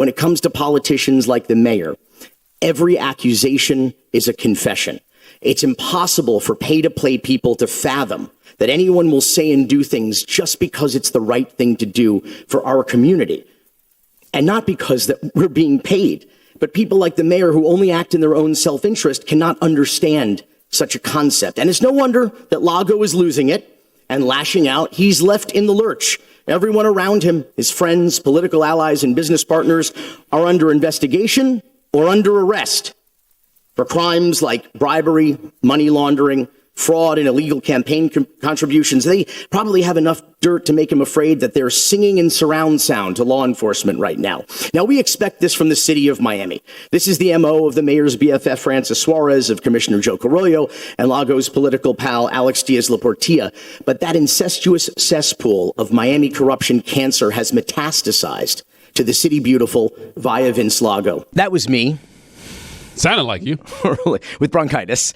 when it comes to politicians like the mayor, every accusation is a confession. It's impossible for pay-to-play people to fathom that anyone will say and do things just because it's the right thing to do for our community. And not because that we're being paid. But people like the mayor who only act in their own self-interest cannot understand such a concept. And it's no wonder that Lago is losing it and lashing out. He's left in the lurch. Everyone around him, his friends, political allies, and business partners are under investigation or under arrest for crimes like bribery, money laundering, fraud, and illegal campaign contributions. They probably have enough dirt to make him afraid that they're singing in surround sound to law enforcement right now. Now, we expect this from the city of Miami. This is the MO of the mayor's BFF, Francis Suarez, of Commissioner Joe Carollo, and Lago's political pal, Alex Diaz-Laportilla. But that incestuous cesspool of Miami corruption cancer has metastasized to the city beautiful via Vince Lago. That was me. Sounded like you. With bronchitis.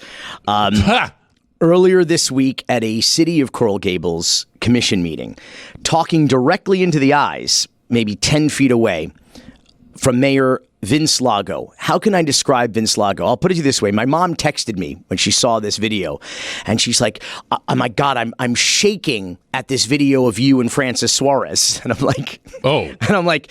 Earlier this week at a City of Coral Gables commission meeting, talking directly into the eyes, maybe 10 feet away from Mayor Vince Lago. How can I describe Vince Lago? I'll put it to you this way. My mom texted me when she saw this video, and she's like, oh my God, I'm shaking at this video of you and Francis Suarez. And I'm like, oh. And I'm like,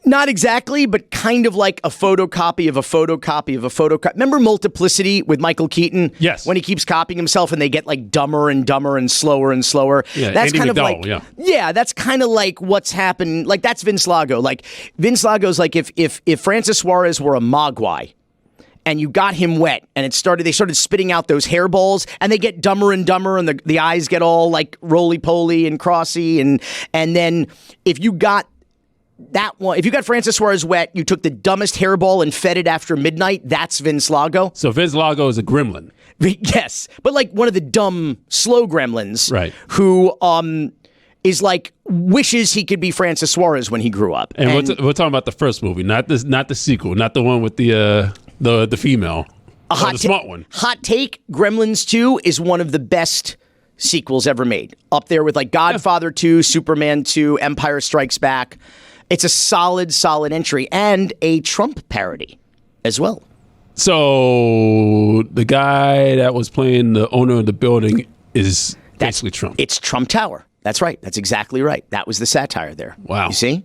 not exactly, but kind of like a photocopy of a photocopy of a photocopy. Remember Multiplicity with Michael Keaton? Yes. When he keeps copying himself and they get like dumber and dumber and slower and slower. Yeah, that's Andy kind McDowell, of like, yeah, that's kind of like what's happened. Like that's Vince Lago. Like Vince Lago's like if Francis Suarez were a mogwai and you got him wet and they started spitting out those hairballs and they get dumber and dumber and the eyes get all like roly-poly and crossy and then if you got that one, if you got Francis Suarez wet, you took the dumbest hairball and fed it after midnight. That's Vince Lago. So Vince Lago is a gremlin. Yes, but like one of the dumb, slow gremlins, right? Who is like wishes he could be Francis Suarez when he grew up. And we're talking about the first movie, not the sequel, not the one with the female, the smart one. Hot take: Gremlins 2 is one of the best sequels ever made. Up there with like Godfather 2, Superman 2, Empire Strikes Back. It's a solid entry and a Trump parody as well. So the guy that was playing the owner of the building is basically Trump. It's Trump Tower. That's right. That's exactly right. That was the satire there. Wow. You see?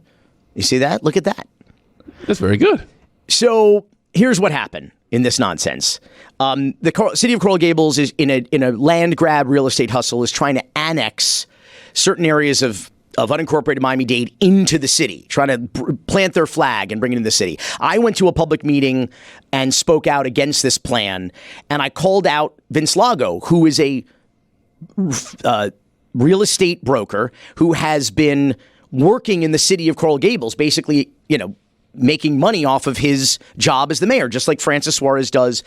You see that? Look at that. That's very good. So here's what happened in this nonsense. The city of Coral Gables is in a land grab real estate hustle is trying to annex certain areas of unincorporated Miami-Dade into the city, trying to plant their flag and bring it into the city. I went to a public meeting and spoke out against this plan, and I called out Vince Lago, who is a real estate broker who has been working in the city of Coral Gables, basically, making money off of his job as the mayor, just like Francis Suarez does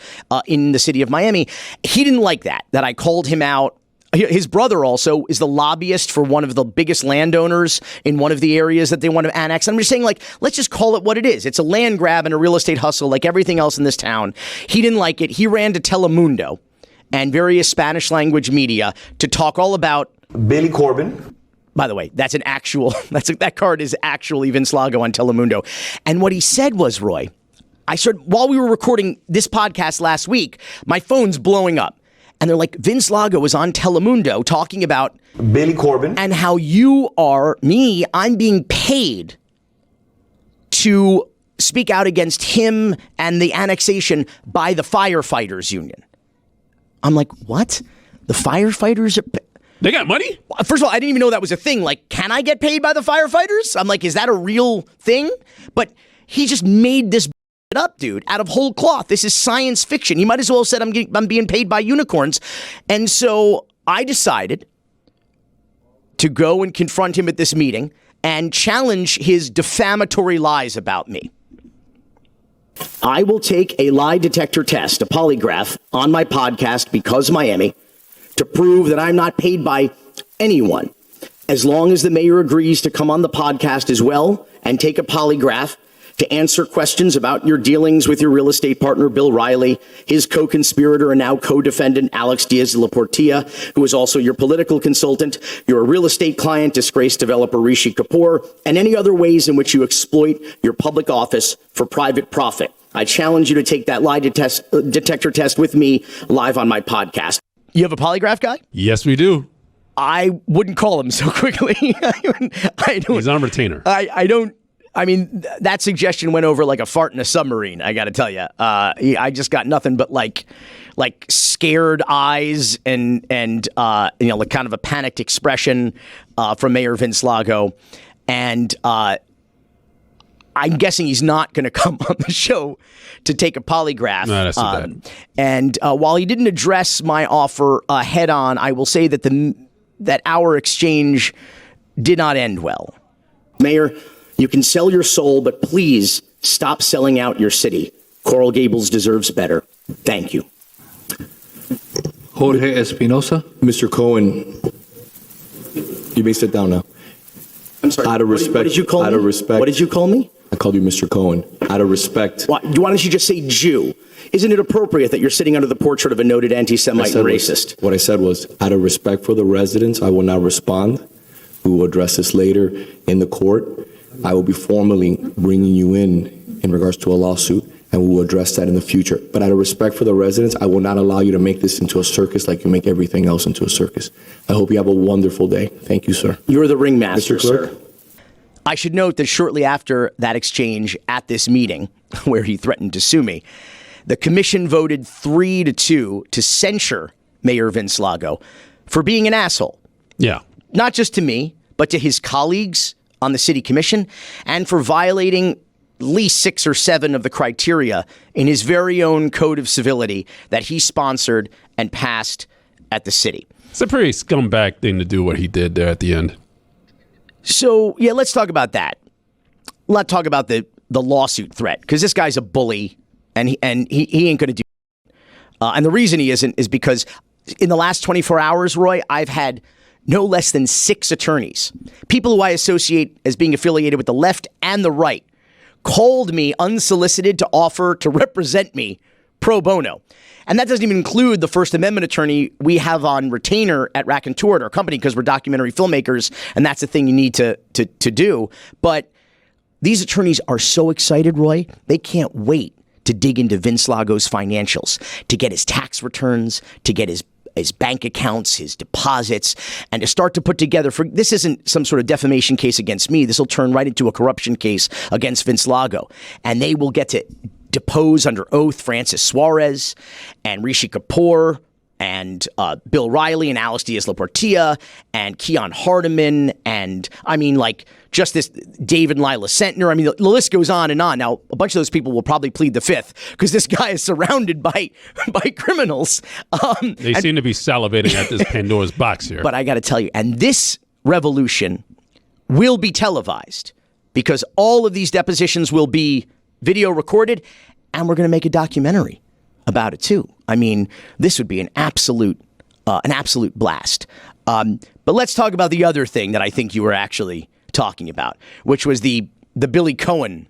in the city of Miami. He didn't like that I called him out. His brother also is the lobbyist for one of the biggest landowners in one of the areas that they want to annex. I'm just saying, like, let's just call it what it is. It's a land grab and a real estate hustle like everything else in this town. He didn't like it. He ran to Telemundo and various Spanish language media to talk all about Billy Corben. By the way, that card is actually Vince Lago on Telemundo. And what he said was, Roy, while we were recording this podcast last week, my phone's blowing up. And they're like, Vince Lago was on Telemundo talking about Billy Corben and how I'm being paid to speak out against him and the annexation by the firefighters union. I'm like, what? The firefighters they got money? First of all, I didn't even know that was a thing. Like, can I get paid by the firefighters? I'm like, is that a real thing? But he just made this up, dude, out of whole cloth. This is science fiction. He might as well have said I'm being paid by unicorns. And so I decided to go and confront him at this meeting and challenge his defamatory lies about me. I will take a lie detector test, a polygraph, on my podcast Because Miami to prove that I'm not paid by anyone. As long as the mayor agrees to come on the podcast as well and take a polygraph, to answer questions about your dealings with your real estate partner, Bill Riley, his co-conspirator and now co-defendant, Alex Diaz-Laportilla, who is also your political consultant, your real estate client, disgraced developer Rishi Kapoor, and any other ways in which you exploit your public office for private profit. I challenge you to take that lie detector test with me live on my podcast. You have a polygraph guy? Yes, we do. I wouldn't call him so quickly. He's on retainer. I mean, that suggestion went over like a fart in a submarine, I got to tell you. I just got nothing but like scared eyes and like kind of a panicked expression from Mayor Vince Lago. And I'm guessing he's not going to come on the show to take a polygraph. No, that's too bad. And while he didn't address my offer head on, I will say that that our exchange did not end well. Mayor, you can sell your soul, but please stop selling out your city. Coral Gables deserves better. Thank you. Jorge Espinosa. Mr. Cohen, you may sit down now. I'm sorry. Out of respect. What did you call me? Out of respect. What did you call me? I called you Mr. Cohen. Out of respect. Why don't you just say Jew? Isn't it appropriate that you're sitting under the portrait of a noted anti-Semite and racist? What I said was, out of respect for the residents, I will not respond. We will address this later in the court. I will be formally bringing you in regards to a lawsuit, and we will address that in the future. But out of respect for the residents, I will not allow you to make this into a circus like you make everything else into a circus. I hope you have a wonderful day. Thank you, sir. You're the ringmaster, Mr. Clerk? sir. I should note that shortly after that exchange at this meeting, where he threatened to sue me, the commission voted 3-2 to censure Mayor Vince Lago for being an asshole. Yeah. Not just to me, but to his colleagues on the city commission, and for violating at least 6 or 7 of the criteria in his very own code of civility that he sponsored and passed at the city. It's a pretty scumbag thing to do what he did there at the end. So, yeah, let's talk about that. Let's talk about the lawsuit threat, because this guy's a bully, and he ain't going to do it. And the reason he isn't is because in the last 24 hours, Roy, I've had no less than 6 attorneys, people who I associate as being affiliated with the left and the right, called me unsolicited to offer to represent me pro bono. And that doesn't even include the First Amendment attorney we have on retainer at Raconteur, our company, because we're documentary filmmakers, and that's the thing you need to do. But these attorneys are so excited, Roy, they can't wait to dig into Vince Lago's financials, to get his tax returns, to get his bank accounts, his deposits, and to start to put together, this isn't some sort of defamation case against me. This will turn right into a corruption case against Vince Lago. And they will get to depose under oath Francis Suarez and Rishi Kapoor and Bill Riley and Alex Diaz-Laportilla and Keon Hardiman and, just this David and Lila Sentner. The list goes on and on. Now, a bunch of those people will probably plead the fifth because this guy is surrounded by criminals. They seem to be salivating at this Pandora's box here. But I got to tell you, and this revolution will be televised because all of these depositions will be video recorded, and we're going to make a documentary about it too. This would be an absolute blast. But let's talk about the other thing that I think you were actually talking about, which was the Billy Cohen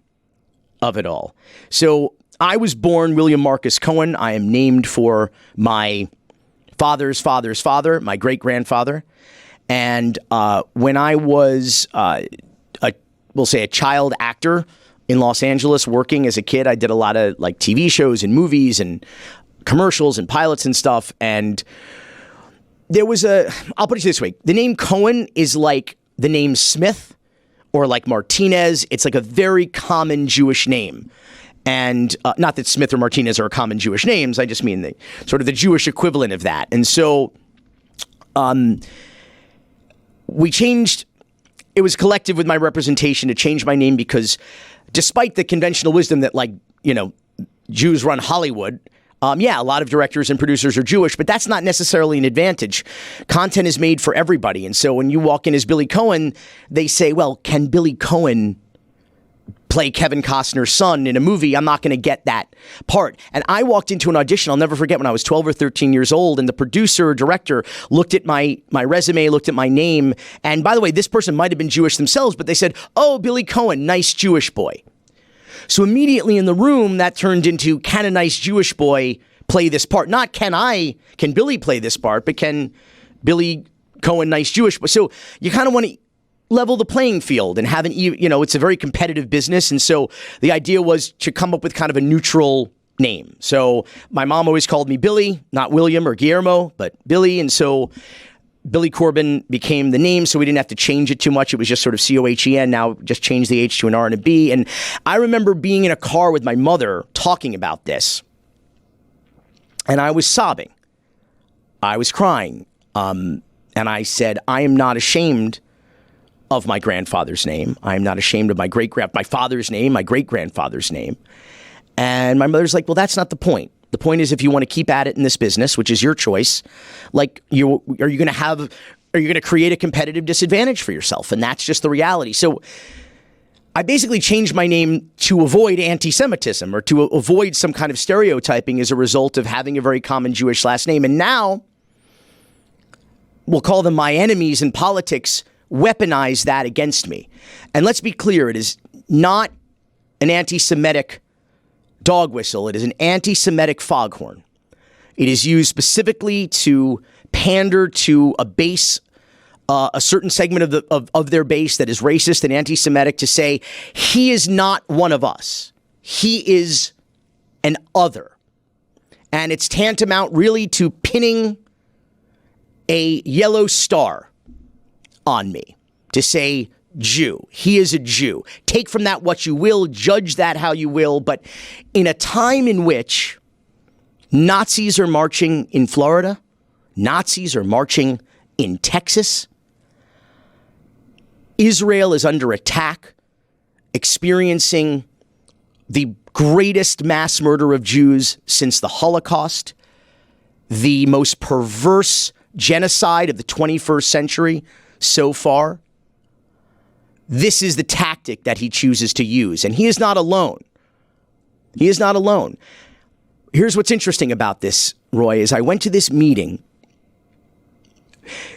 of it all. So I was born William Marcus Cohen. I am named for my father's father's father, my great-grandfather. And when I was, we'll say, a child actor in Los Angeles working as a kid, I did a lot of TV shows and movies and commercials and pilots and stuff. And there was I'll put it this way. The name Cohen is like the name Smith or like Martinez. It's like a very common Jewish name. And not that Smith or Martinez are common Jewish names. I just mean the sort of the Jewish equivalent of that. And so we changed. It was collective with my representation to change my name because despite the conventional wisdom that Jews run Hollywood, a lot of directors and producers are Jewish, but that's not necessarily an advantage. Content is made for everybody. And so when you walk in as Billy Cohen, they say, well, can Billy Cohen play Kevin Costner's son in a movie? I'm not going to get that part. And I walked into an audition. I'll never forget when I was 12 or 13 years old, and the producer or director looked at my resume, looked at my name. And by the way, this person might have been Jewish themselves, but they said, oh, Billy Cohen, nice Jewish boy. So immediately in the room, that turned into, can a nice Jewish boy play this part? Not can Billy play this part, but can Billy Cohen, nice Jewish boy? So you kind of want to level the playing field and have it's a very competitive business. And so the idea was to come up with kind of a neutral name. So my mom always called me Billy, not William or Guillermo, but Billy. And so Billy Corben became the name, so we didn't have to change it too much. It was just sort of Cohen. Now just change the H to an R and a B. And I remember being in a car with my mother talking about this, and I was sobbing. I was crying. And I said, I am not ashamed of my grandfather's name. I am not ashamed of my father's name, my great-grandfather's name. And my mother's like, well, that's not the point. The point is, if you want to keep at it in this business, which is your choice, like are you going to create a competitive disadvantage for yourself? And that's just the reality. So I basically changed my name to avoid anti-Semitism or to avoid some kind of stereotyping as a result of having a very common Jewish last name. And now we'll call them my enemies in politics, weaponize that against me. And let's be clear, it is not an anti-Semitic dog whistle. It is an anti-Semitic foghorn. It is used specifically to pander to a base, a certain segment of their base that is racist and anti-Semitic, to say he is not one of us. He is an other. And it's tantamount really to pinning a yellow star on me to say Jew. He is a Jew. Take from that what you will, judge that how you will. But in a time in which Nazis are marching in Florida, Nazis are marching in Texas, Israel is under attack, experiencing the greatest mass murder of Jews since the Holocaust, the most perverse genocide of the 21st century so far. This is the tactic that he chooses to use, and he is not alone. He is not alone. Here's what's interesting about this, Roy, is I went to this meeting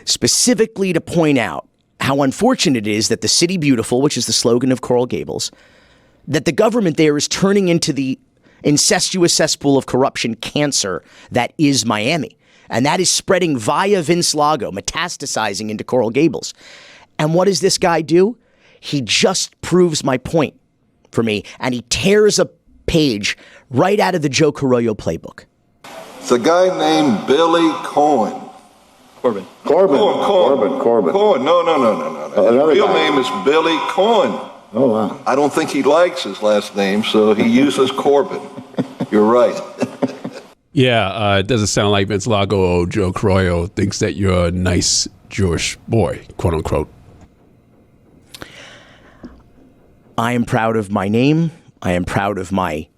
specifically to point out how unfortunate it is that the city beautiful, which is the slogan of Coral Gables, that the government there is turning into the incestuous cesspool of corruption cancer that is Miami. And that is spreading via Vince Lago, metastasizing into Coral Gables. And what does this guy do? He just proves my point for me, and he tears a page right out of the Joe Carollo playbook. It's a guy named Billy Cohen. Corben. No. His real name is Billy Cohen. Oh, wow. I don't think he likes his last name, so he uses Corben. You're right. Yeah, it doesn't sound like Vince Lago or Joe Carollo thinks that you're a nice Jewish boy, quote unquote. I am proud of my name. I am proud of my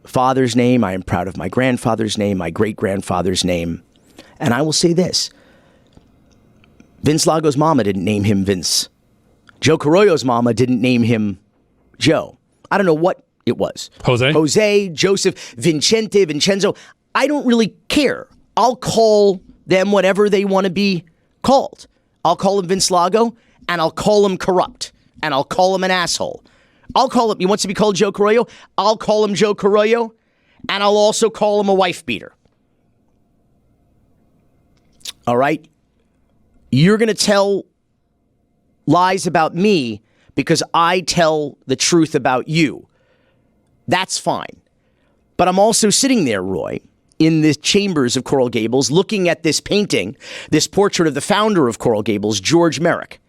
father's name. I am proud of my grandfather's name, my great-grandfather's name. And I will say this. Vince Lago's mama didn't name him Vince. Joe Carollo's mama didn't name him Joe. I don't know what it was. Jose, Joseph, Vincente, Vincenzo. I don't really care. I'll call them whatever they want to be called. I'll call him Vince Lago, and I'll call him corrupt, and I'll call him an asshole. I'll call him, he wants to be called Joe Carollo, I'll call him Joe Carollo, and I'll also call him a wife beater. All right? You're going to tell lies about me because I tell the truth about you. That's fine. But I'm also sitting there, Roy, in the chambers of Coral Gables, looking at this painting, this portrait of the founder of Coral Gables, George Merrick,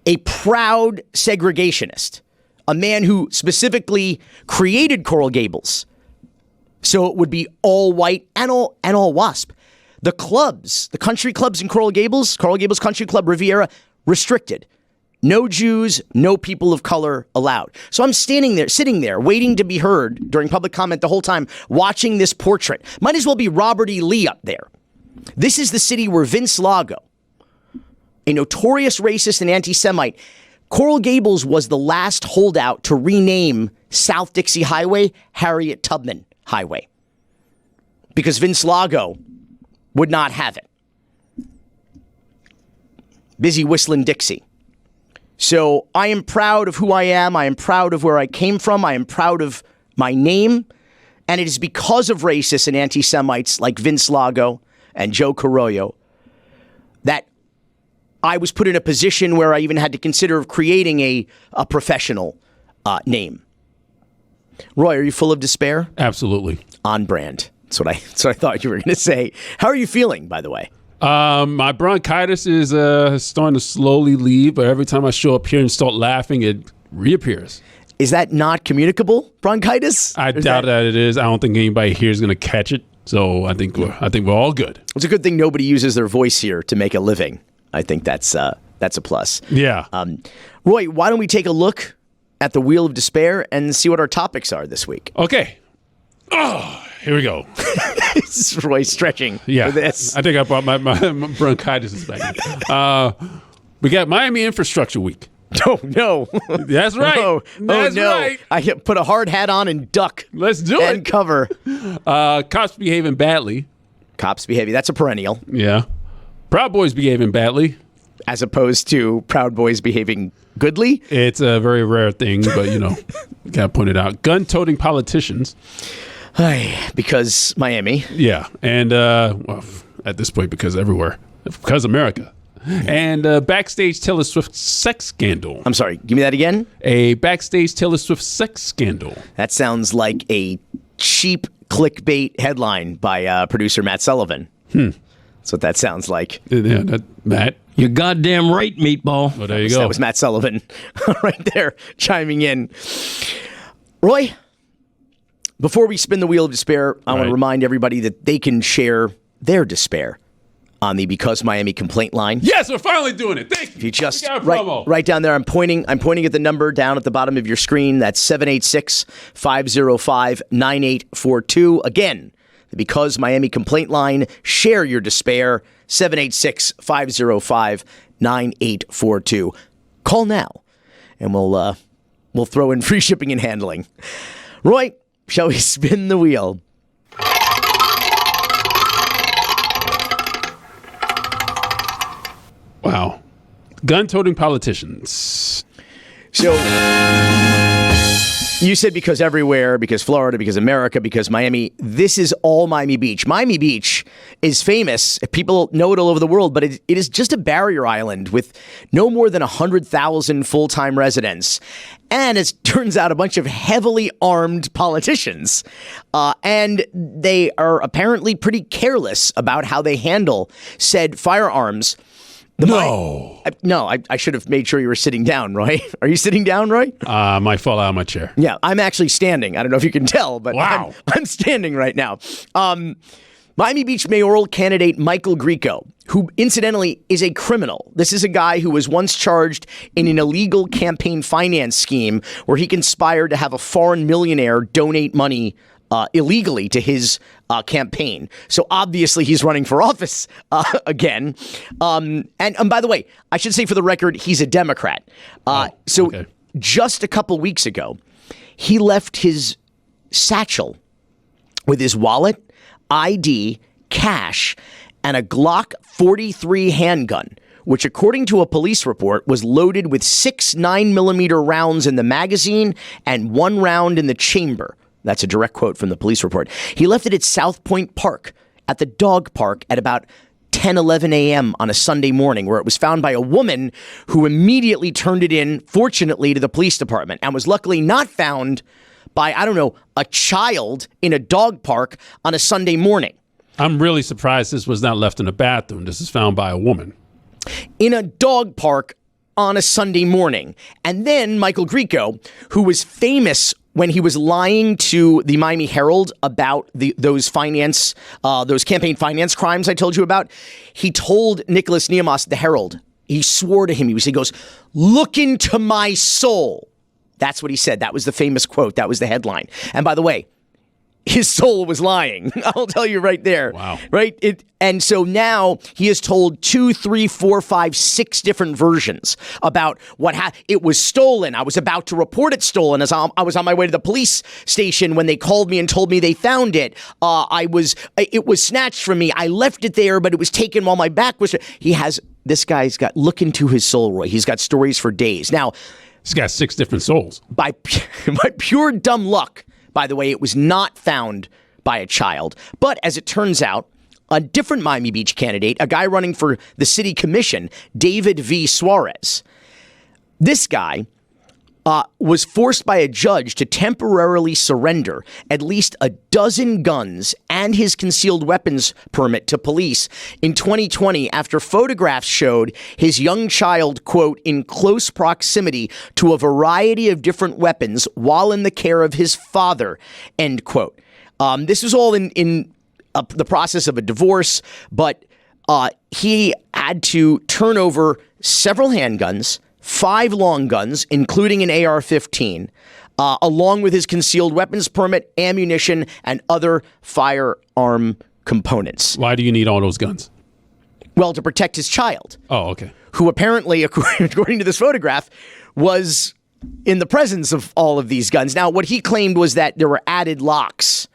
a proud segregationist, a man who specifically created Coral Gables so it would be all white and all WASP. The clubs, the country clubs in Coral Gables Country Club Riviera, restricted. No Jews, no people of color allowed. So I'm sitting there, waiting to be heard during public comment the whole time, watching this portrait. Might as well be Robert E. Lee up there. This is the city where Vince Lago, a notorious racist and anti-Semite, Coral Gables was the last holdout to rename South Dixie Highway Harriet Tubman Highway because Vince Lago would not have it. Busy whistling Dixie. So I am proud of who I am. I am proud of where I came from. I am proud of my name. And it is because of racists and anti-Semites like Vince Lago and Joe Carollo that I was put in a position where I even had to consider creating a professional name. Roy, are you full of despair? Absolutely. On brand. That's what I thought you were going to say. How are you feeling, by the way? My bronchitis is starting to slowly leave, but every time I show up here and start laughing, it reappears. Is that not communicable bronchitis? I doubt that it is. I don't think anybody here is going to catch it. So I think we're all good. It's a good thing nobody uses their voice here to make a living. I think that's a plus. Yeah. Roy, why don't we take a look at the Wheel of Despair and see what our topics are this week? Okay. Oh, here we go. This is Roy stretching for this. I think I brought my bronchitis back. We got Miami Infrastructure Week. Oh, no. That's right. That's no. right. I put a hard hat on and duck. Let's do it. And cover. Cops behaving badly. Cops behaving. That's a perennial. Yeah. Proud Boys behaving badly. As opposed to Proud Boys behaving goodly. It's a very rare thing, but, got to point it out. Gun-toting politicians. Because Miami. Yeah. And, at this point, because everywhere. Because America. And backstage Taylor Swift sex scandal. I'm sorry, give me that again? A backstage Taylor Swift sex scandal. That sounds like a cheap clickbait headline by producer Matt Sullivan. That's what that sounds like. Yeah, Matt. You're goddamn right, meatball. Well, there you go. That was Matt Sullivan right there chiming in. Roy, before we spin the Wheel of Despair, I want to remind everybody that they can share their despair on the Because Miami complaint line. Yes, we're finally doing it. Thank you. If you just right down there, I'm pointing at the number down at the bottom of your screen. That's 786-505-9842. Again, the Because Miami complaint line. Share your despair. 786-505-9842. Call now, and we'll throw in free shipping and handling. Roy, shall we spin the wheel? Wow. Gun-toting politicians. So you said because everywhere, because Florida, because America, because Miami. This is all Miami Beach. Miami Beach is famous. People know it all over the world, but it is just a barrier island with no more than 100,000 full-time residents. And it turns out a bunch of heavily armed politicians. And they are apparently pretty careless about how they handle said firearms. I should have made sure you were sitting down, Roy. Are you sitting down, Roy? I might fall out of my chair. Yeah, I'm actually standing. I don't know if you can tell, but wow. I'm standing right now. Miami Beach mayoral candidate Michael Grieco, who incidentally is a criminal. This is a guy who was once charged in an illegal campaign finance scheme where he conspired to have a foreign millionaire donate money illegally to his campaign. So obviously he's running for office again. And by the way, I should say for the record, he's a Democrat. Just a couple weeks ago, he left his satchel with his wallet, ID, cash, and a Glock 43 handgun, which according to a police report was loaded with 6 9mm rounds in the magazine and 1 round in the chamber. That's a direct quote from the police report. He left it at South Point Park at the dog park at about 10:11 a.m. on a Sunday morning, where it was found by a woman who immediately turned it in, fortunately, to the police department, and was luckily not found by, a child in a dog park on a Sunday morning. I'm really surprised this was not left in a bathroom. This is found by a woman. In a dog park on a Sunday morning. And then Michael Grieco, who was famous when he was lying to the Miami Herald about those campaign finance crimes I told you about, he told Nicholas Niemos, the Herald, he swore to him, he goes, "Look into my soul." That's what he said. That was the famous quote. That was the headline. And by the way, his soul was lying. I'll tell you right there. Wow. Right? And so now he has told 2, 3, 4, 5, 6 different versions about what it was stolen. I was about to report it stolen as I was on my way to the police station when they called me and told me they found it. It was snatched from me. I left it there, but it was taken while my back was. This guy's got, look into his soul, Roy. He's got stories for days. Now, he's got 6 different souls. By pure dumb luck, by the way, it was not found by a child. But as it turns out, a different Miami Beach candidate, a guy running for the city commission, David V. Suarez, this guy was forced by a judge to temporarily surrender at least a dozen guns and his concealed weapons permit to police in 2020 after photographs showed his young child, quote, in close proximity to a variety of different weapons while in the care of his father, end quote. This was all in the process of a divorce, but he had to turn over several handguns, 5 long guns, including an AR-15, along with his concealed weapons permit, ammunition, and other firearm components. Why do you need all those guns? Well, to protect his child. Oh, okay. Who apparently, according to this photograph, was in the presence of all of these guns. Now, what he claimed was that there were added locks,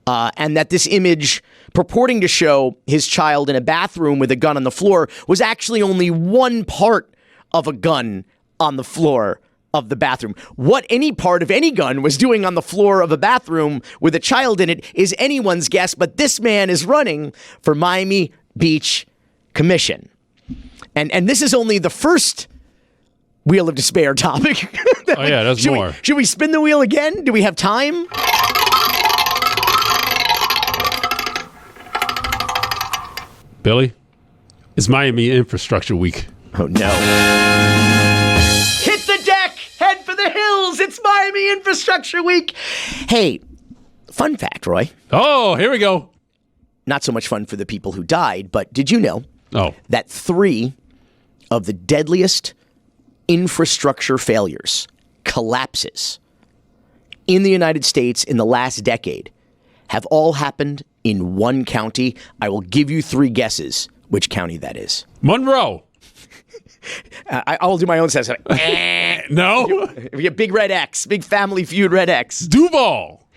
and that this image purporting to show his child in a bathroom with a gun on the floor was actually only one part of a gun on the floor of the bathroom. What any part of any gun was doing on the floor of a bathroom with a child in it is anyone's guess, but this man is running for Miami Beach Commission. And this is only the first Wheel of Despair topic. Oh, yeah, there's more. Should we spin the wheel again? Do we have time? Billy, it's Miami Infrastructure Week. Oh, no. Hit the deck! Head for the hills! It's Miami Infrastructure Week! Hey, fun fact, Roy. Oh, here we go. Not so much fun for the people who died, but did you know that 3 of the deadliest infrastructure failures, collapses, in the United States in the last decade have all happened in one county? I will give you 3 guesses which county that is. Monroe. I will do my own sense. No. We get Big Red X, Big Family Feud Red X. Duval.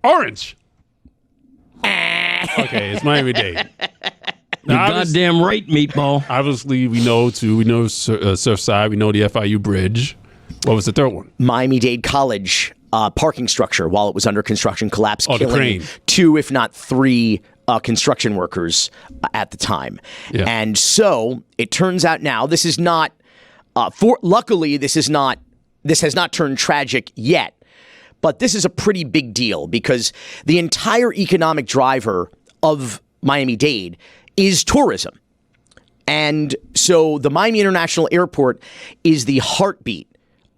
Orange. Okay, it's Miami-Dade. You're goddamn right, Meatball. Obviously, we know Surfside. We know the FIU Bridge. What was the third one? Miami-Dade College parking structure while it was under construction collapsed, killing 2, if not 3 construction workers at the time. Yeah. And so it turns out now this is not, luckily this has not turned tragic yet, but this is a pretty big deal because the entire economic driver of Miami-Dade is tourism. And so the Miami International Airport is the heartbeat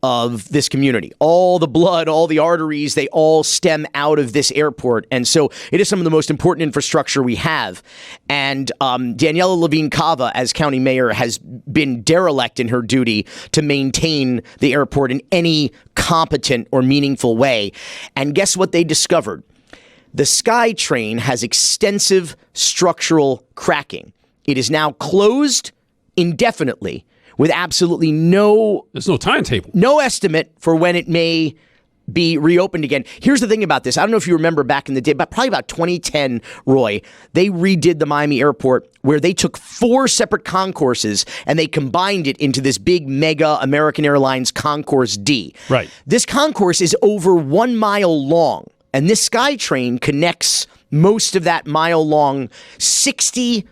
of this community. All the blood, all the arteries, they all stem out of this airport. And so it is some of the most important infrastructure we have. And Daniela Levine Cava, as county mayor, has been derelict in her duty to maintain the airport in any competent or meaningful way. And guess what they discovered? The SkyTrain has extensive structural cracking. It is now closed indefinitely with absolutely there's no timetable, no estimate for when it may be reopened again. Here's the thing about this. I don't know if you remember back in the day, but probably about 2010, Roy, they redid the Miami airport where they took 4 separate concourses and they combined it into this big mega American Airlines Concourse D. Right. This concourse is over 1 mile long, and this SkyTrain connects most of that mile-long 60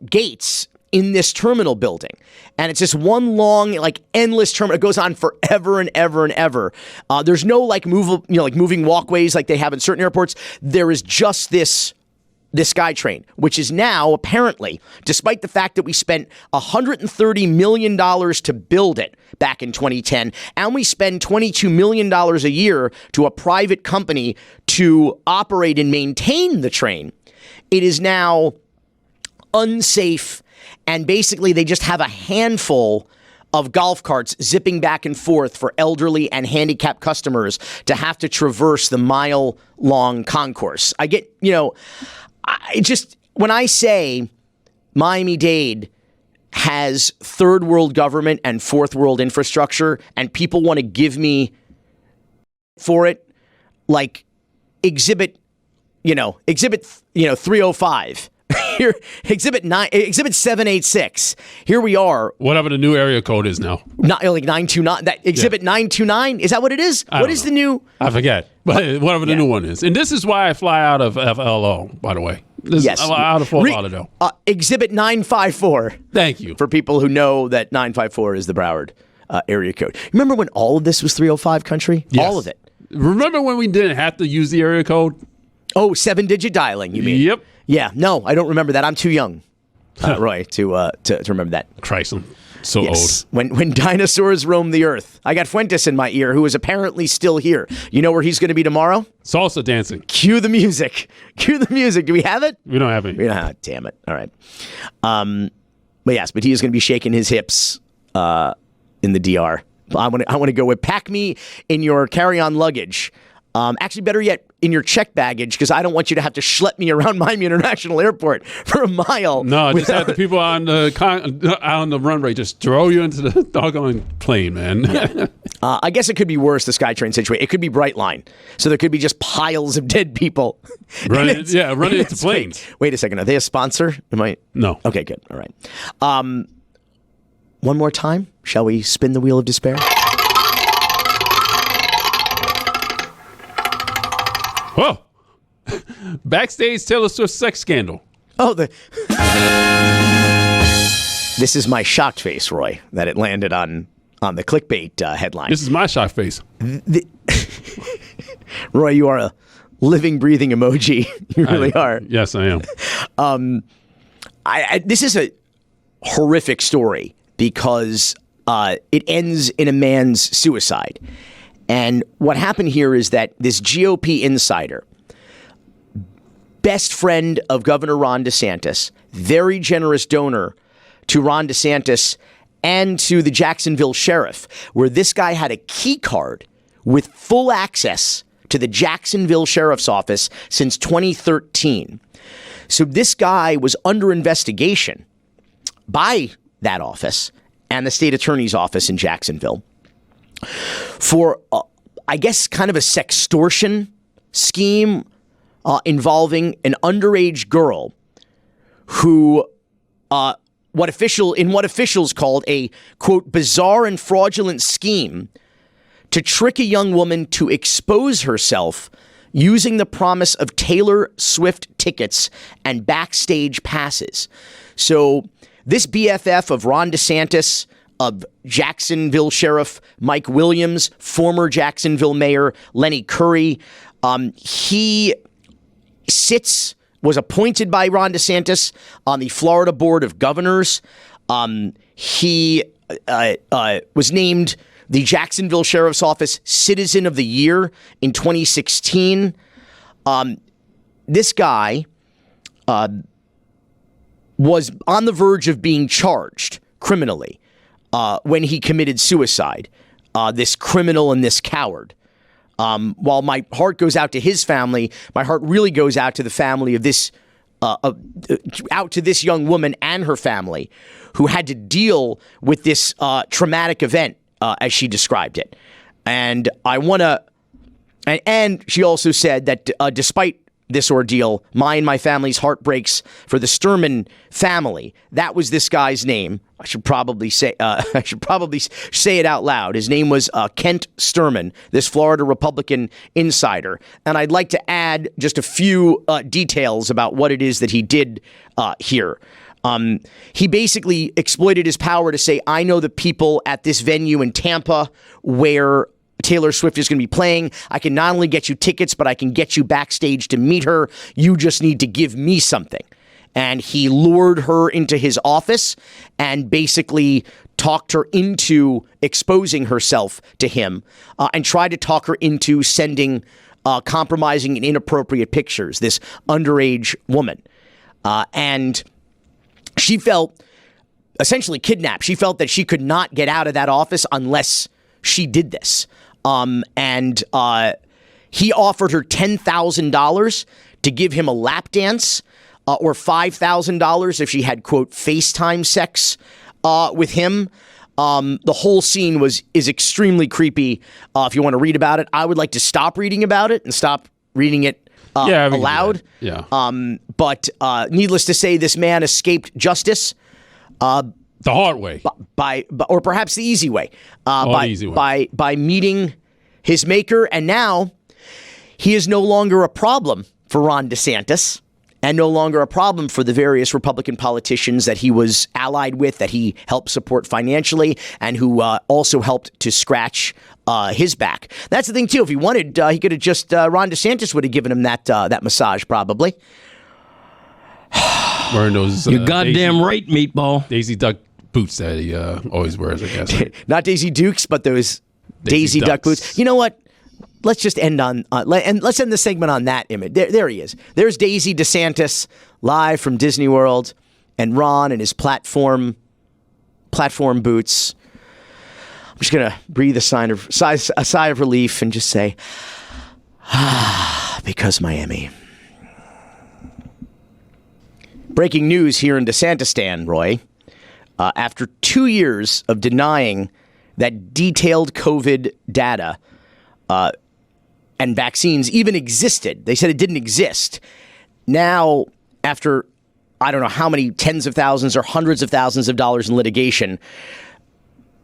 gates in this terminal building. And it's just one long, endless terminal. It goes on forever and ever and ever. There's no moving walkways like they have in certain airports. There is just this SkyTrain, which is now apparently, despite the fact that we spent $130 million to build it back in 2010, and we spend $22 million a year to a private company to operate and maintain the train, it is now unsafe. And basically, they just have a handful of golf carts zipping back and forth for elderly and handicapped customers to have to traverse the mile-long concourse. I get, when I say Miami-Dade has third world government and fourth world infrastructure, and people want to give me for it, like exhibit 305. Here, exhibit 786. Here we are. Whatever the new area code is now. Not like 929. That exhibit 929. Is that what it is? What is the new? I forget. But whatever the new one is. And this is why I fly out of FLO, by the way. Yes. Out of Fort Lauderdale. Exhibit 954. Thank you. For people who know that 954 is the Broward area code. Remember when all of this was 305 country? Yes. All of it. Remember when we didn't have to use the area code? Oh, 7-digit dialing, you mean? Yep. Yeah, no, I don't remember that. I'm too young, Roy, to remember that. Christ, I'm so old. When dinosaurs roamed the earth. I got Fuentes in my ear, who is apparently still here. You know where he's going to be tomorrow? Salsa dancing. Cue the music. Cue the music. Do we have it? We don't have any. Damn it. All right. But he is going to be shaking his hips in the DR. I want to go with pack me in your carry-on luggage. Actually, better yet, in your check baggage, because I don't want you to have to schlep me around Miami International Airport for a mile. No, just have the people on the runway just throw you into the doggone plane, man. Yeah. I guess it could be worse, the SkyTrain situation. It could be Brightline. So there could be just piles of dead people. running into planes. Wait a second. Are they a sponsor? No. Okay, good. All right. One more time. Shall we spin the wheel of despair? Whoa. Backstage Taylor Swift sex scandal. Oh, this is my shocked face, Roy, that it landed on the clickbait headline. This is my shocked face. Roy, you are a living, breathing emoji. You really are. Yes, I am. This is a horrific story because it ends in a man's suicide. And what happened here is that this GOP insider, best friend of Governor Ron DeSantis, very generous donor to Ron DeSantis and to the Jacksonville sheriff, where this guy had a key card with full access to the Jacksonville sheriff's office since 2013. So this guy was under investigation by that office and the state attorney's office in Jacksonville for, I guess, kind of a sextortion scheme involving an underage girl who, what officials called a, quote, bizarre and fraudulent scheme to trick a young woman to expose herself using the promise of Taylor Swift tickets and backstage passes. So this BFF of Ron DeSantis, of Jacksonville Sheriff Mike Williams, former Jacksonville Mayor Lenny Curry. He was appointed by Ron DeSantis on the Florida Board of Governors. He was named the Jacksonville Sheriff's Office Citizen of the Year in 2016. This guy was on the verge of being charged criminally when he committed suicide, this criminal and this coward. While my heart goes out to his family, my heart really goes out to the family of this, out to this young woman and her family who had to deal with this traumatic event, as she described it. And and she also said that despite this ordeal, my family's heart breaks for the Sturman family. That was this guy's name. I should probably say it out loud. His name was Kent Sturman, this Florida Republican insider. And I'd like to add just a few details about what it is that he did here. He basically exploited his power to say, I know the people at this venue in Tampa where Taylor Swift is going to be playing. I can not only get you tickets, but I can get you backstage to meet her. You just need to give me something. And he lured her into his office and basically talked her into exposing herself to him and tried to talk her into sending compromising and inappropriate pictures, this underage woman. And she felt essentially kidnapped. She felt that she could not get out of that office unless she did this. And he offered her $10,000 to give him a lap dance, or $5,000 if she had, quote, FaceTime sex with him. The whole scene is extremely creepy. If you want to read about it, I would like to stop reading about it and stop reading it aloud. Yeah. But needless to say, this man escaped justice. The hard way. Or perhaps the easy way. The easy way. By meeting his maker. And now he is no longer a problem for Ron DeSantis, and no longer a problem for the various Republican politicians that he was allied with, that he helped support financially, and who also helped to scratch his back. That's the thing, too. If he wanted, he could have just, Ron DeSantis would have given him that massage, probably. Wearing those, you're goddamn right, Meatball. Daisy Duck boots that he always wears, I guess. Not Daisy Dukes, but those Daisy Duck boots. You know what? Let's just end on and let's end the segment on that image. There he is. There's Daisy DeSantis live from Disney World, and Ron in his platform boots. I'm just gonna breathe a sigh of relief and just say, because Miami. Breaking news here in DeSantistan, Roy. After 2 years of denying that detailed COVID data and vaccines even existed. They said it didn't exist. Now, after I don't know how many tens of thousands or hundreds of thousands of dollars in litigation,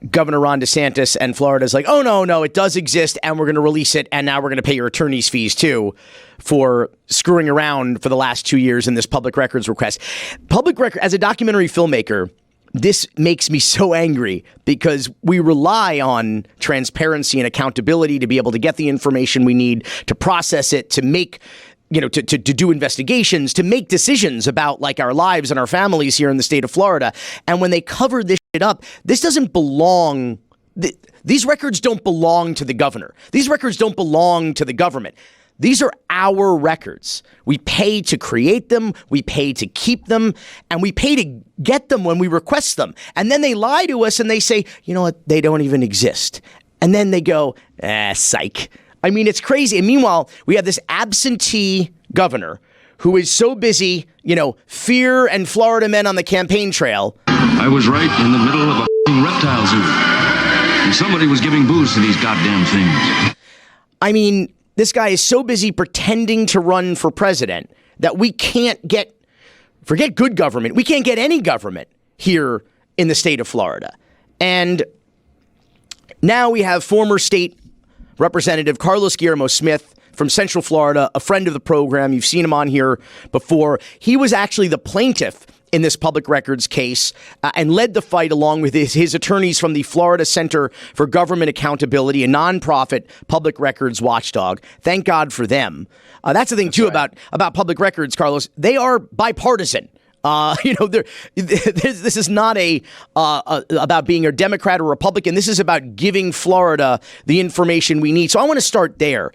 Governor Ron DeSantis and Florida's like, oh, no, it does exist, and we're going to release it, and now we're going to pay your attorney's fees, too, for screwing around for the last 2 years in this public records request. Public record, as a documentary filmmaker, this makes me so angry because we rely on transparency and accountability to be able to get the information we need, to process it, to make, to do investigations, to make decisions about like our lives and our families here in the state of Florida. And when they cover this shit up, this doesn't belong. These records don't belong to the governor. These records don't belong to the government. These are our records. We pay to create them, we pay to keep them, and we pay to get them when we request them. And then they lie to us and they say, you know what, they don't even exist. And then they go, psych. I mean, it's crazy. And meanwhile, we have this absentee governor who is so busy, fear and Florida men on the campaign trail. I was right in the middle of a reptile zoo. And somebody was giving booze to these goddamn things. I mean, this guy is so busy pretending to run for president that we can't forget good government. We can't get any government here in the state of Florida. And now we have former state representative Guillermo Smith from Central Florida, a friend of the program. You've seen him on here before. He was actually the plaintiff in this public records case and led the fight along with his attorneys from the Florida Center for Government Accountability, a nonprofit public records watchdog. Thank God for them. That's the thing, too, right, about public records, Carlos. They are bipartisan. This is not about being a Democrat or Republican. This is about giving Florida the information we need. So I want to start there.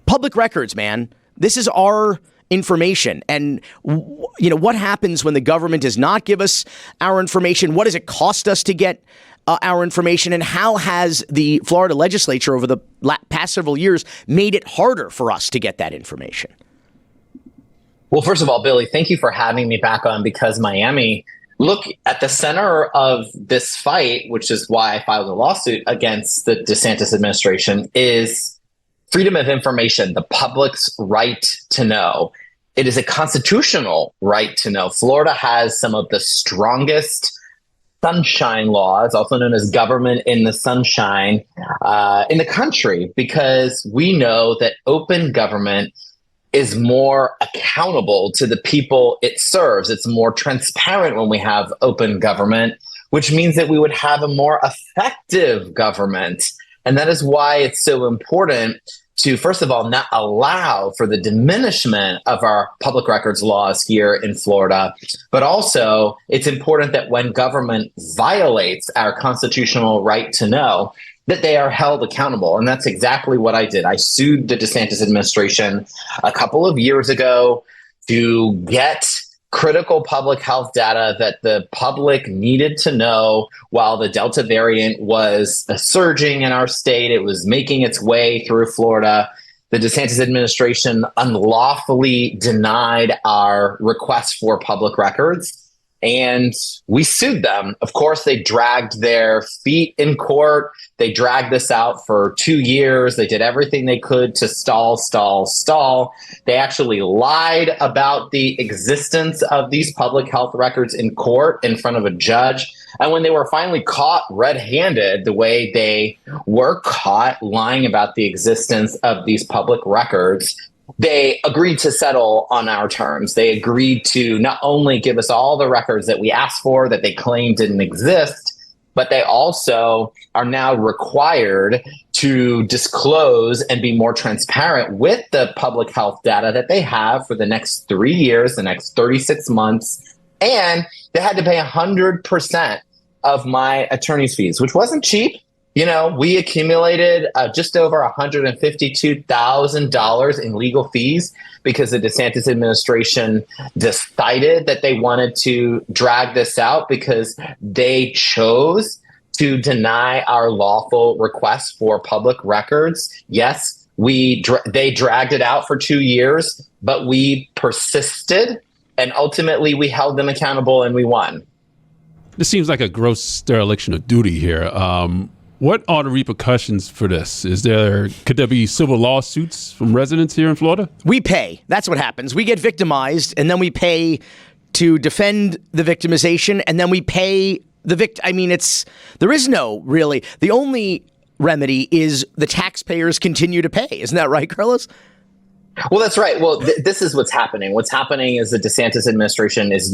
Public records, man. This is our information. And, what happens when the government does not give us our information? What does it cost us to get our information? And how has the Florida legislature over the past several years made it harder for us to get that information? Well, first of all, Billy, thank you for having me back on Because Miami. Look, at the center of this fight, which is why I filed a lawsuit against the DeSantis administration, is freedom of information, the public's right to know. It is a constitutional right to know. Florida has some of the strongest sunshine laws, also known as government in the sunshine, in the country, because we know that open government is more accountable to the people it serves. It's more transparent when we have open government, which means that we would have a more effective government. And that is why it's so important to, first of all, not allow for the diminishment of our public records laws here in Florida, but also it's important that when government violates our constitutional right to know, that they are held accountable. And that's exactly what I did. I sued the DeSantis administration a couple of years ago to get critical public health data that the public needed to know while the Delta variant was surging in our state. It was making its way through Florida. The DeSantis administration unlawfully denied our request for public records, and we sued them. Of course, they dragged their feet in court. They dragged this out for 2 years. They did everything they could to stall. They actually lied about the existence of these public health records in court in front of a judge. And when they were finally caught red-handed, the way they were caught lying about the existence of these public records, they agreed to settle on our terms. They agreed to not only give us all the records that we asked for that they claimed didn't exist, but they also are now required to disclose and be more transparent with the public health data that they have for the next 3 years, the next 36 months. And they had to pay 100% of my attorney's fees, which wasn't cheap. You know, we accumulated just over $152,000 in legal fees because the DeSantis administration decided that they wanted to drag this out because they chose to deny our lawful request for public records. Yes, they dragged it out for 2 years, but we persisted, and ultimately we held them accountable and we won. This seems like a gross dereliction of duty here. What are the repercussions for this? Could there be civil lawsuits from residents here in Florida? We pay. That's what happens. We get victimized, and then we pay to defend the victimization, and then we pay the victim. I mean, there is no really. The only remedy is the taxpayers continue to pay. Isn't that right, Careless? Well, that's right. Well, this is what's happening. What's happening is the DeSantis administration is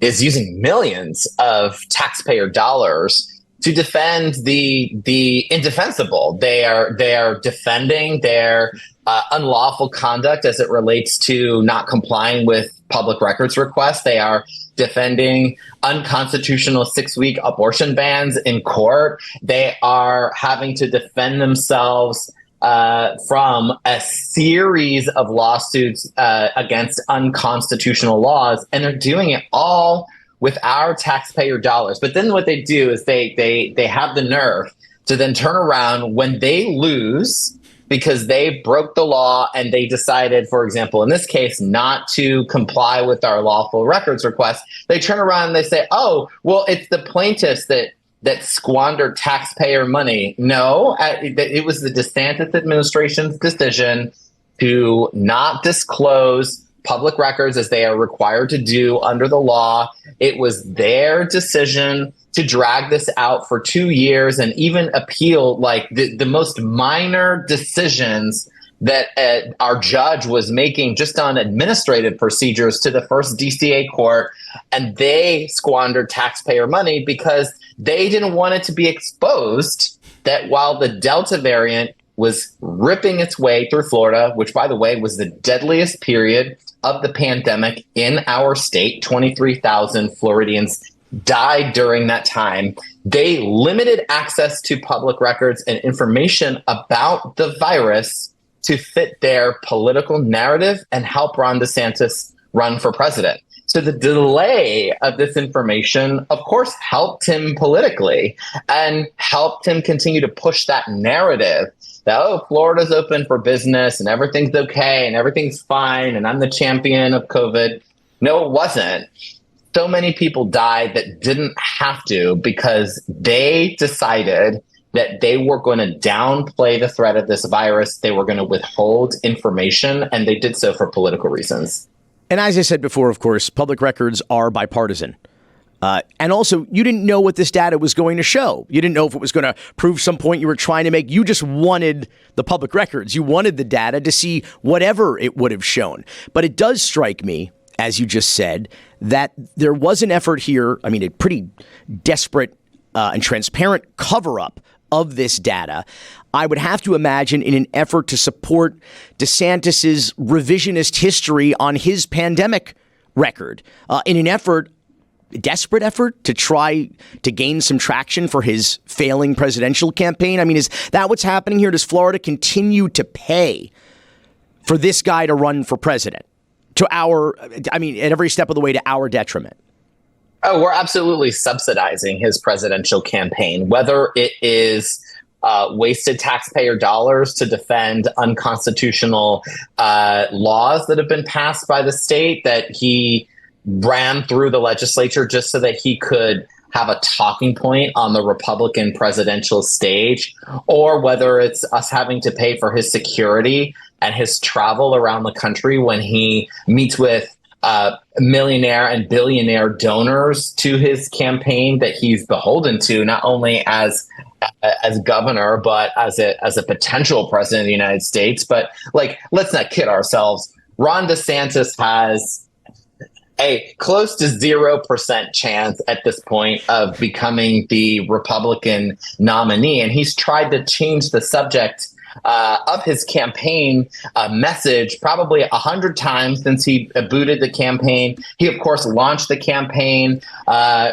using millions of taxpayer dollars to defend the indefensible. They are defending their unlawful conduct as it relates to not complying with public records requests. They are defending unconstitutional 6-week abortion bans in court. They are having to defend themselves from a series of lawsuits against unconstitutional laws, and they're doing it all with our taxpayer dollars. But then what they do is they have the nerve to then turn around when they lose because they broke the law and they decided, for example, in this case, not to comply with our lawful records request. They turn around and they say, oh, well, it's the plaintiffs that squandered taxpayer money. No, it was the DeSantis administration's decision to not disclose public records as they are required to do under the law. It was their decision to drag this out for 2 years and even appeal like the most minor decisions that our judge was making just on administrative procedures to the first DCA court. And they squandered taxpayer money because they didn't want it to be exposed that while the Delta variant was ripping its way through Florida, which, by the way, was the deadliest period of the pandemic in our state, 23,000 Floridians died during that time. They limited access to public records and information about the virus to fit their political narrative and help Ron DeSantis run for president. So the delay of this information, of course, helped him politically and helped him continue to push that narrative that, oh, Florida's open for business and everything's okay and everything's fine and I'm the champion of COVID. No, it wasn't. So many people died that didn't have to because they decided that they were going to downplay the threat of this virus. They were going to withhold information, and they did so for political reasons. And as I said before, of course, public records are bipartisan. And also, you didn't know what this data was going to show. You didn't know if it was going to prove some point you were trying to make. You just wanted the public records. You wanted the data to see whatever it would have shown. But it does strike me, as you just said, that there was an effort here, I mean, a pretty desperate and transparent cover-up of this data. I would have to imagine in an effort to support DeSantis's revisionist history on his pandemic record, in an effort, desperate effort to try to gain some traction for his failing presidential campaign. I mean, is that what's happening here? Does Florida continue to pay for this guy to run for president? at every step of the way to our detriment? Oh, we're absolutely subsidizing his presidential campaign, whether it is wasted taxpayer dollars to defend unconstitutional laws that have been passed by the state that he ran through the legislature just so that he could have a talking point on the Republican presidential stage, or whether it's us having to pay for his security and his travel around the country when he meets with millionaire and billionaire donors to his campaign that he's beholden to, not only as governor, but as a potential president of the United States. But let's not kid ourselves. Ron DeSantis has a close to 0% chance at this point of becoming the Republican nominee. And he's tried to change the subject of his campaign message probably 100 times since he booted the campaign. He, of course, launched the campaign,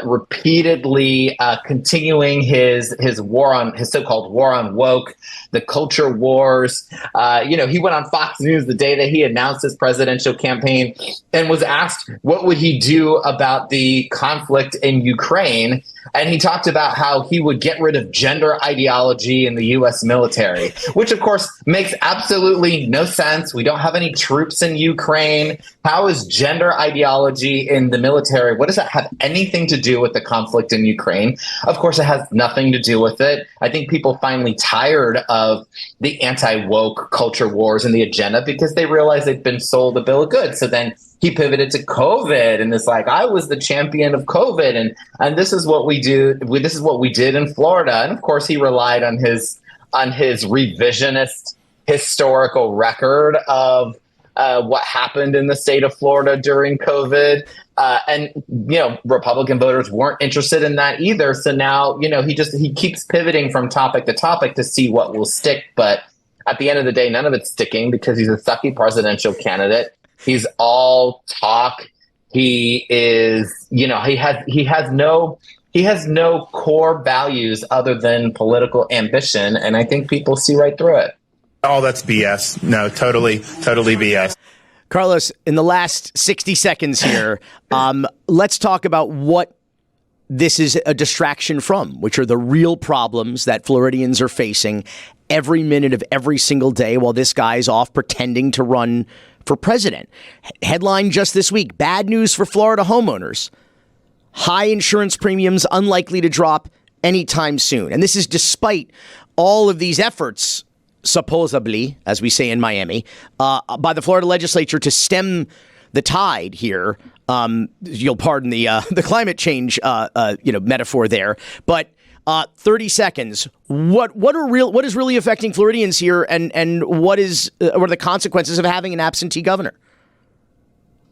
repeatedly continuing his so-called war on woke, the culture wars. He went on Fox News the day that he announced his presidential campaign and was asked what would he do about the conflict in Ukraine. And he talked about how he would get rid of gender ideology in the U.S. military, which, of course, makes absolutely no sense. We don't have any troops in Ukraine. How is gender ideology in the military? What does that have anything to do with the conflict in Ukraine? Of course, it has nothing to do with it. I think people finally tired of the anti-woke culture wars and the agenda because they realize they've been sold a bill of goods. So then he pivoted to COVID and it's like, I was the champion of COVID and this is what we do. This is what we did in Florida. And of course, he relied on his revisionist historical record of what happened in the state of Florida during COVID. And Republican voters weren't interested in that either. So now, he keeps pivoting from topic to topic to see what will stick. But at the end of the day, none of it's sticking because he's a sucky presidential candidate. He's all talk. He is, he has no core values other than political ambition. And I think people see right through it. Oh, that's BS. No, totally BS. Carlos, in the last 60 seconds here, let's talk about what this is a distraction from, which are the real problems that Floridians are facing every minute of every single day while this guy's off pretending to run for president. Headline just this week, bad news for Florida homeowners. High insurance premiums unlikely to drop anytime soon. And this is despite all of these efforts, supposedly, as we say in Miami, by the Florida legislature to stem the tide here. You'll pardon the climate change metaphor there, but 30 seconds. What is really affecting Floridians here, and what are the consequences of having an absentee governor?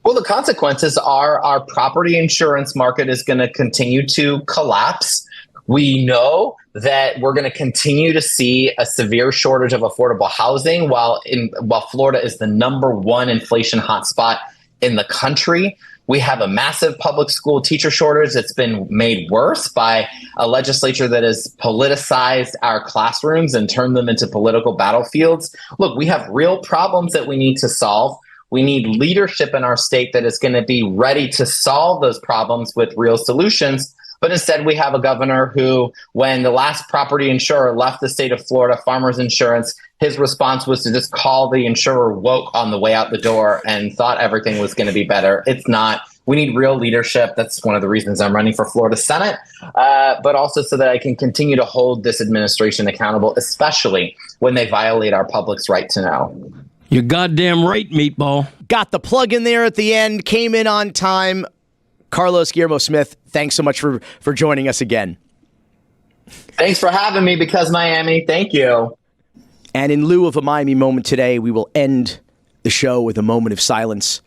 Well, the consequences are our property insurance market is going to continue to collapse. We know that we're going to continue to see a severe shortage of affordable housing while Florida is the number one inflation hotspot in the country. We have a massive public school teacher shortage that's been made worse by a legislature that has politicized our classrooms and turned them into political battlefields. Look, we have real problems that we need to solve. We need leadership in our state that is going to be ready to solve those problems with real solutions. But instead, we have a governor who, when the last property insurer left the state of Florida, Farmers Insurance, his response was to just call the insurer woke on the way out the door and thought everything was going to be better. It's not. We need real leadership. That's one of the reasons I'm running for Florida Senate, but also so that I can continue to hold this administration accountable, especially when they violate our public's right to know. You're goddamn right, Meatball. Got the plug in there at the end, came in on time. Carlos, Guillermo Smith, thanks so much for joining us again. Thanks for having me, because Miami. Thank you. And in lieu of a Miami moment today, we will end the show with a moment of silence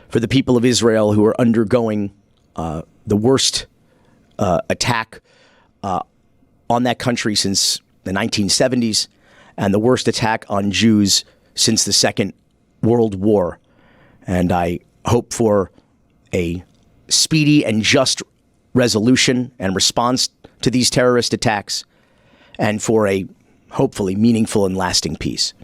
for the people of Israel who are undergoing the worst attack on that country since the 1970s and the worst attack on Jews since the Second World War. And I hope for a speedy and just resolution and response to these terrorist attacks, and for a hopefully meaningful and lasting peace.